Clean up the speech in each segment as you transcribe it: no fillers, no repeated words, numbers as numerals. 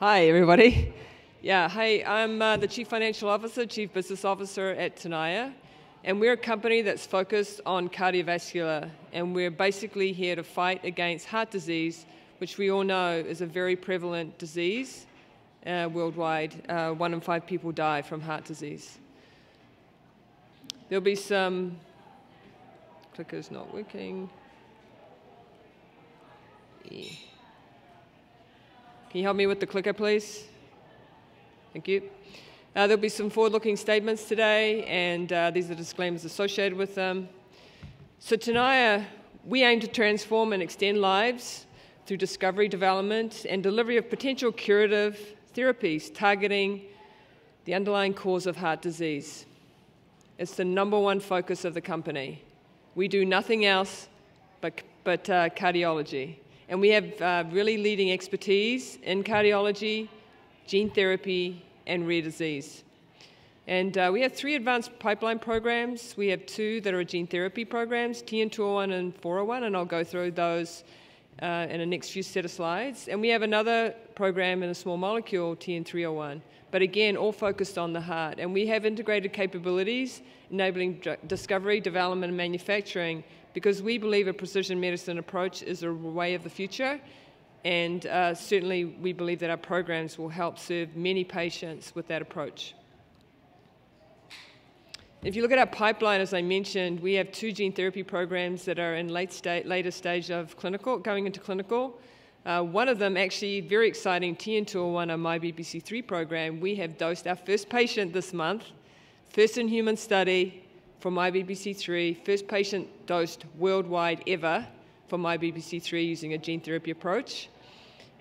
Hi, everybody. Yeah, hey, I'm the Chief Financial Officer, Chief Business Officer at Tenaya, and we're a company that's focused on cardiovascular, and we're basically here to fight against heart disease, which we all know is a very prevalent disease worldwide. 1 in 5 people die from heart disease. There'll be some... Clicker's not working. Yeah. Can you help me with the clicker, please? Thank you. There'll be some forward-looking statements today, and these are disclaimers associated with them. So Tenaya, we aim to transform and extend lives through discovery, development, and delivery of potential curative therapies targeting the underlying cause of heart disease. It's the #1 focus of the company. We do nothing else but cardiology. And we have really leading expertise in cardiology, gene therapy, and rare disease. And we have 3 advanced pipeline programs. We have 2 that are gene therapy programs, TN201 and 401, and I'll go through those in the next few set of slides. And we have another program in a small molecule, TN301, but again, all focused on the heart. And we have integrated capabilities enabling discovery, development, and manufacturing, because we believe a precision medicine approach is a way of the future, and certainly we believe that our programs will help serve many patients with that approach. If you look at our pipeline, as I mentioned, we have 2 gene therapy programs that are in later stage of going into clinical. One of them, actually very exciting, TN201, our MyBPC3 program. We have dosed our first patient this month, first in human study for MyBPC3, first patient dosed worldwide ever for MyBPC3 using a gene therapy approach.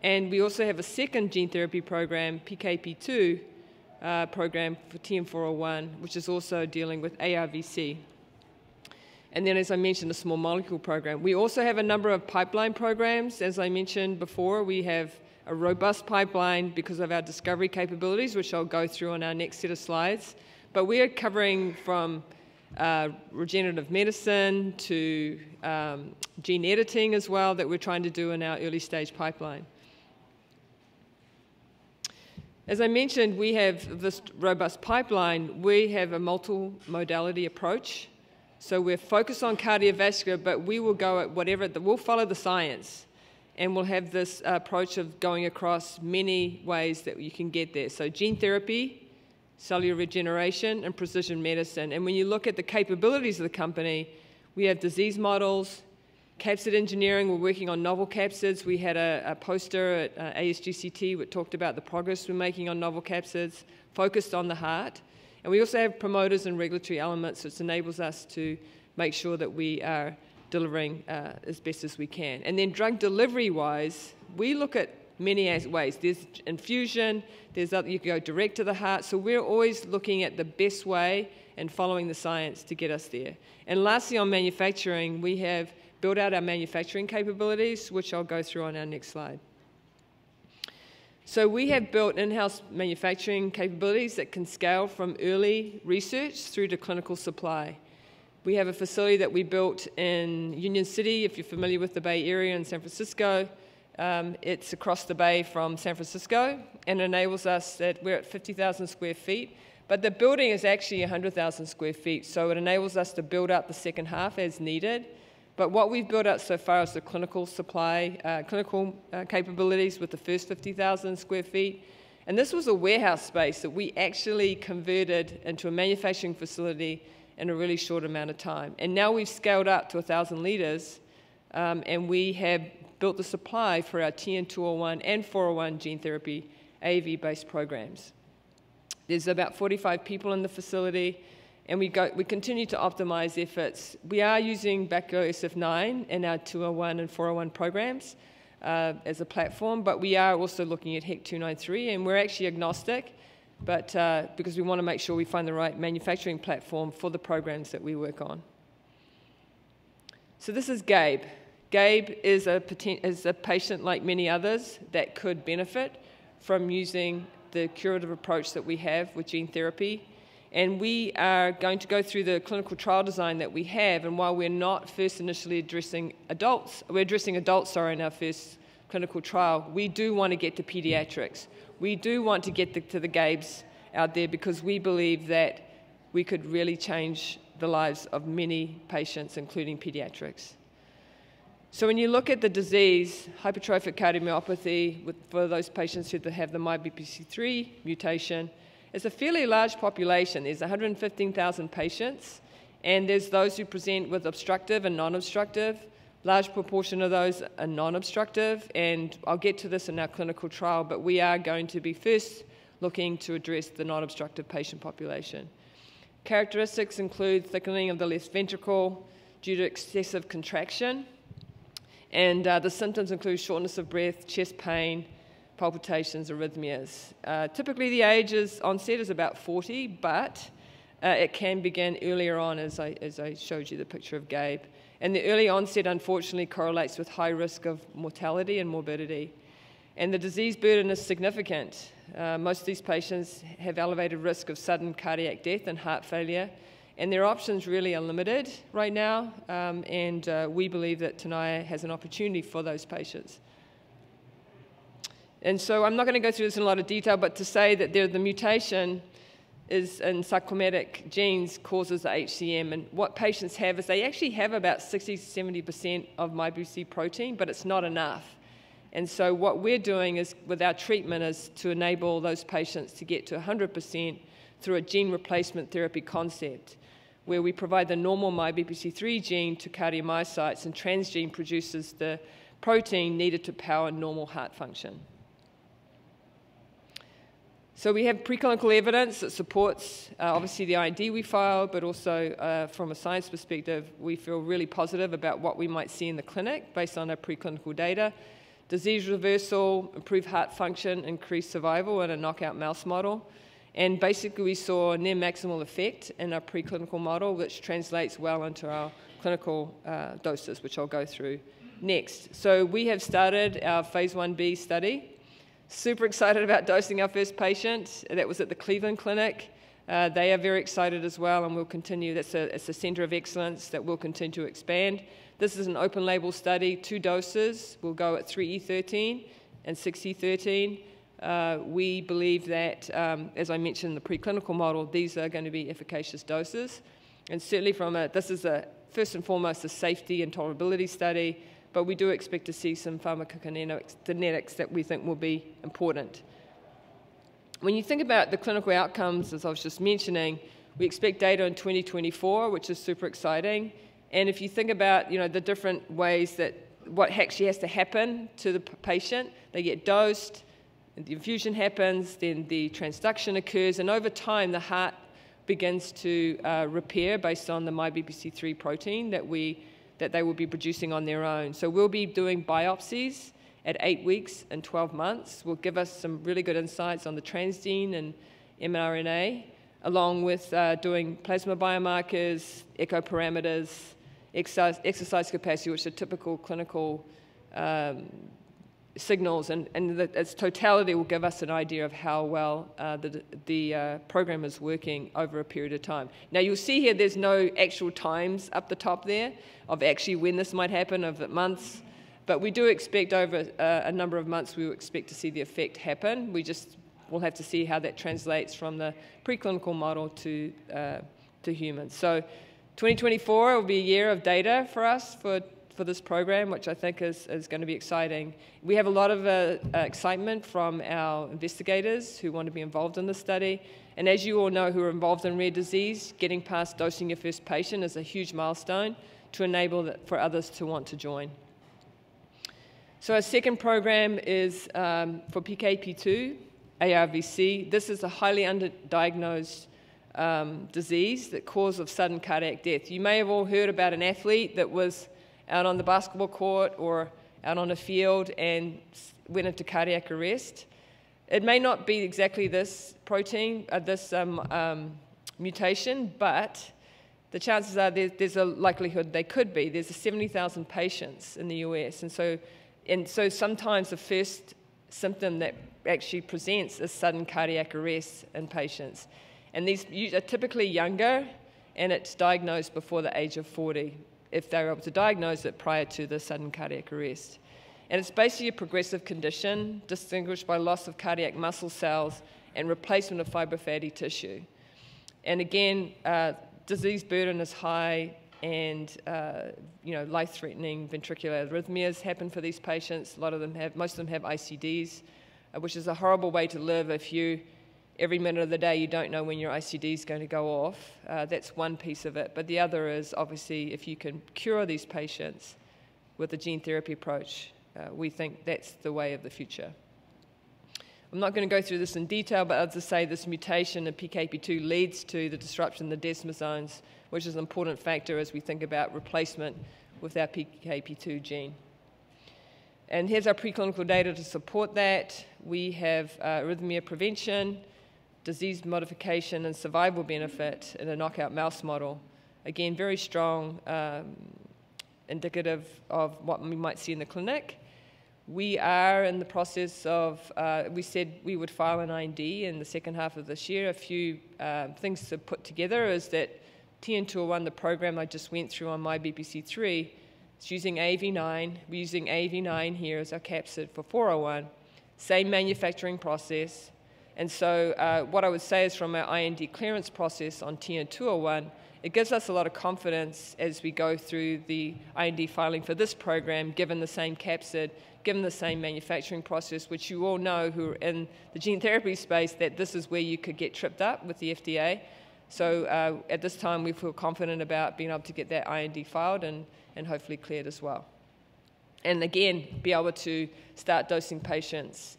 And we also have a second gene therapy program, PKP2 program for TN401, which is also dealing with ARVC. And then, as I mentioned, a small molecule program. We also have a number of pipeline programs. As I mentioned before, we have a robust pipeline because of our discovery capabilities, which I'll go through on our next set of slides. But we are covering from regenerative medicine to gene editing as well that we're trying to do in our early stage pipeline. As I mentioned, we have this robust pipeline. We have a multi-modality approach. So we're focused on cardiovascular, but we will go at whatever, we'll follow the science. And we'll have this approach of going across many ways that you can get there. So gene therapy, cellular regeneration, and precision medicine. And when you look at the capabilities of the company, we have disease models, capsid engineering. We're working on novel capsids. We had a poster at ASGCT which talked about the progress we're making on novel capsids, focused on the heart. And we also have promoters and regulatory elements, which enables us to make sure that we are delivering as best as we can. And then drug delivery-wise, we look at many ways. There's infusion, there's other, you can go direct to the heart. So we're always looking at the best way and following the science to get us there. And lastly, on manufacturing, we have built out our manufacturing capabilities, which I'll go through on our next slide. So we have built in-house manufacturing capabilities that can scale from early research through to clinical supply. We have a facility that we built in Union City, if you're familiar with the Bay Area in San Francisco. It's across the bay from San Francisco, and enables us that we're at 50,000 square feet, but the building is actually 100,000 square feet, so it enables us to build out the second half as needed. But what we've built out so far is the clinical supply, capabilities with the first 50,000 square feet. And this was a warehouse space that we actually converted into a manufacturing facility in a really short amount of time. And now we've scaled up to 1,000 liters, and we have built the supply for our TN201 and 401 gene therapy AAV-based programs. There's about 45 people in the facility, and we continue to optimize efforts. We are using Baclo SF9 in our 201 and 401 programs as a platform, but we are also looking at HEC293, and we're actually agnostic, but because we want to make sure we find the right manufacturing platform for the programs that we work on. So this is Gabe. Gabe is a patient like many others that could benefit from using the curative approach that we have with gene therapy. And we are going to go through the clinical trial design that we have, and while we're not first initially addressing adults, we're addressing adults, in our first clinical trial, we do want to get to pediatrics. We do want to get to the GABEs out there because we believe that we could really change the lives of many patients, including pediatrics. So when you look at the disease, hypertrophic cardiomyopathy, for those patients who have the MYBPC3 mutation, it's a fairly large population. There's 115,000 patients, and there's those who present with obstructive and non-obstructive. Large proportion of those are non-obstructive, and I'll get to this in our clinical trial, but we are going to be first looking to address the non-obstructive patient population. Characteristics include thickening of the left ventricle due to excessive contraction, and the symptoms include shortness of breath, chest pain, palpitations, arrhythmias. Typically the age onset is about 40, but it can begin earlier on, as I showed you the picture of Gabe. And the early onset, unfortunately, correlates with high risk of mortality and morbidity. And the disease burden is significant. Most of these patients have elevated risk of sudden cardiac death and heart failure, and their options really are limited right now, and we believe that Tenaya has an opportunity for those patients. And so I'm not going to go through this in a lot of detail, but to say that the mutation is in sarcomatic genes causes the HCM, and what patients have is they actually have about 60–70% of MyBC protein, but it's not enough. And so what we're doing is, with our treatment, is to enable those patients to get to 100% through a gene replacement therapy concept, where we provide the normal MyBPC3 gene to cardiomyocytes, and transgene produces the protein needed to power normal heart function. So we have preclinical evidence that supports, obviously, the IND we filed, but also from a science perspective, we feel really positive about what we might see in the clinic based on our preclinical data. Disease reversal, improved heart function, increased survival in a knockout mouse model. And basically, we saw a near maximal effect in our preclinical model, which translates well into our clinical doses, which I'll go through next. So we have started our phase 1b study. Super excited about dosing our first patient. That was at the Cleveland Clinic. They are very excited as well, and we'll continue. It's a center of excellence that we'll continue to expand. This is an open label study, 2 doses. We'll go at 3E13 and 6E13. We believe that, as I mentioned in the preclinical model, these are going to be efficacious doses. And certainly this is first and foremost a safety and tolerability study, but we do expect to see some pharmacokinetics that we think will be important. When you think about the clinical outcomes, as I was just mentioning, we expect data in 2024, which is super exciting. And if you think about, the different ways that what actually has to happen to the patient, they get dosed, and the infusion happens, then the transduction occurs, and over time the heart begins to repair based on the MyBPC3 protein that they will be producing on their own. So we'll be doing biopsies at 8 weeks and 12 months. Will give us some really good insights on the transgene and mRNA, along with doing plasma biomarkers, echo parameters, exercise capacity, which are typical clinical signals, and its totality will give us an idea of how well the program is working over a period of time. Now you'll see here there's no actual times up the top there of actually when this might happen, of months, but we do expect over a number of months we will expect to see the effect happen. We'll have to see how that translates from the preclinical model to humans. So 2024 will be a year of data for us for this program, which I think is going to be exciting. We have a lot of excitement from our investigators who want to be involved in this study. And as you all know who are involved in rare disease, getting past dosing your first patient is a huge milestone to enable for others to want to join. So our second program is for PKP2, ARVC. This is a highly underdiagnosed disease, the cause of sudden cardiac death. You may have all heard about an athlete that was out on the basketball court or out on a field and went into cardiac arrest. It may not be exactly this protein, this mutation, but the chances are there's a likelihood they could be. There's 70,000 patients in the US, and so sometimes the first symptom that actually presents is sudden cardiac arrest in patients. And these are typically younger, and it's diagnosed before the age of 40, if they're able to diagnose it prior to the sudden cardiac arrest. And it's basically a progressive condition distinguished by loss of cardiac muscle cells and replacement of fibrofatty tissue. And again, disease burden is high, and life-threatening ventricular arrhythmias happen for these patients. Most of them have ICDs, which is a horrible way to live if every minute of the day you don't know when your ICD is going to go off. That's one piece of it. But the other is, obviously, if you can cure these patients with a gene therapy approach, we think that's the way of the future. I'm not going to go through this in detail, but as I say, this mutation in PKP2 leads to the disruption of the desmosomes, which is an important factor as we think about replacement with our PKP2 gene. And here's our preclinical data to support that. We have arrhythmia prevention, disease modification, and survival benefit in a knockout mouse model. Again, very strong, indicative of what we might see in the clinic. We are in the process of, we said we would file an IND in the second half of this year. A few things to put together is that TN201, the program I just went through on MyBPC3, it's using AAV9. We're using AAV9 here as our capsid for 401. Same manufacturing process. And so what I would say is from our IND clearance process on TN201, it gives us a lot of confidence as we go through the IND filing for this program, given the same capsid, given the same manufacturing process, which you all know who are in the gene therapy space, that this is where you could get tripped up with the FDA. So at this time, we feel confident about being able to get that IND filed and hopefully cleared as well. And again, be able to start dosing patients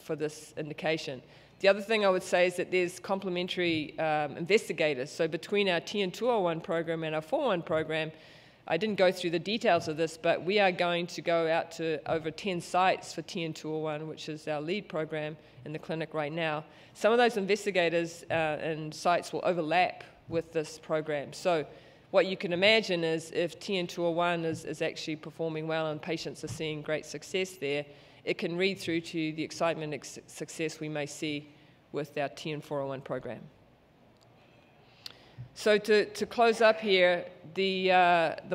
for this indication. The other thing I would say is that there's complementary investigators. So between our TN201 program and our 401 program, I didn't go through the details of this, but we are going to go out to over 10 sites for TN201, which is our lead program in the clinic right now. Some of those investigators and sites will overlap with this program. So what you can imagine is if TN201 is actually performing well and patients are seeing great success there, it can read through to the excitement and success we may see with our TN401 program. So to close up here, the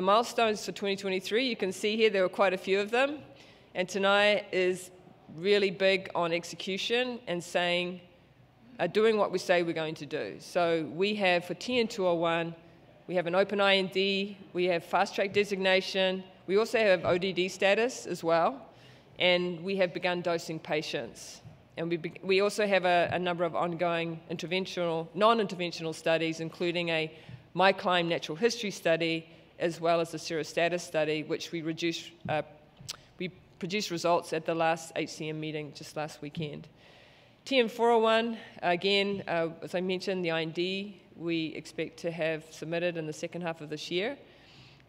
milestones for 2023, you can see here there were quite a few of them. And Tenaya is really big on execution and doing what we say we're going to do. So we have, for TN201, we have an open IND, we have fast track designation, we also have ODD status as well, and we have begun dosing patients. And we also have a number of ongoing non-interventional studies, including a MyClimb natural history study, as well as a serostatus study, which we produced results at the last HCM meeting just last weekend. TN401, again, as I mentioned, the IND we expect to have submitted in the second half of this year.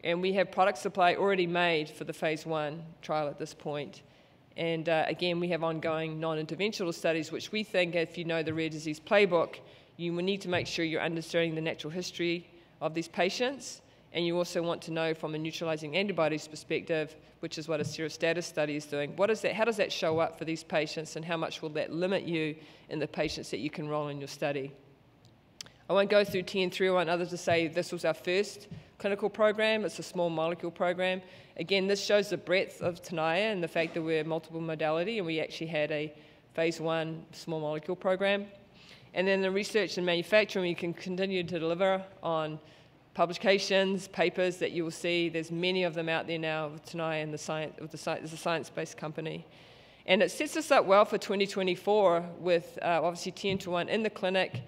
And we have product supply already made for the phase 1 trial at this point. And again, we have ongoing non-interventional studies, which we think, if you know the rare disease playbook, you will need to make sure you're understanding the natural history of these patients. And you also want to know from a neutralizing antibodies perspective, which is what a serostatus study is doing. What is that? How does that show up for these patients, and how much will that limit you in the patients that you can enroll in your study? I won't go through TN301 other to say this was our first clinical program. It's a small molecule program. Again, this shows the breadth of Tenaya and the fact that we're multiple modality, and we actually had a phase 1 small molecule program. And then the research and manufacturing, we can continue to deliver on publications, papers that you will see. There's many of them out there now with Tenaya and it's a science-based company. And it sets us up well for 2024 with obviously TN201 in the clinic,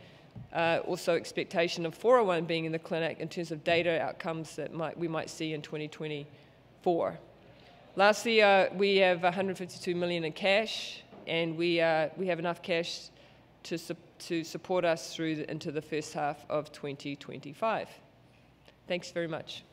also expectation of 401 being in the clinic in terms of data outcomes that we might see in 2024. Lastly, we have $152 million in cash, and we have enough cash to support us through into the first half of 2025. Thanks very much.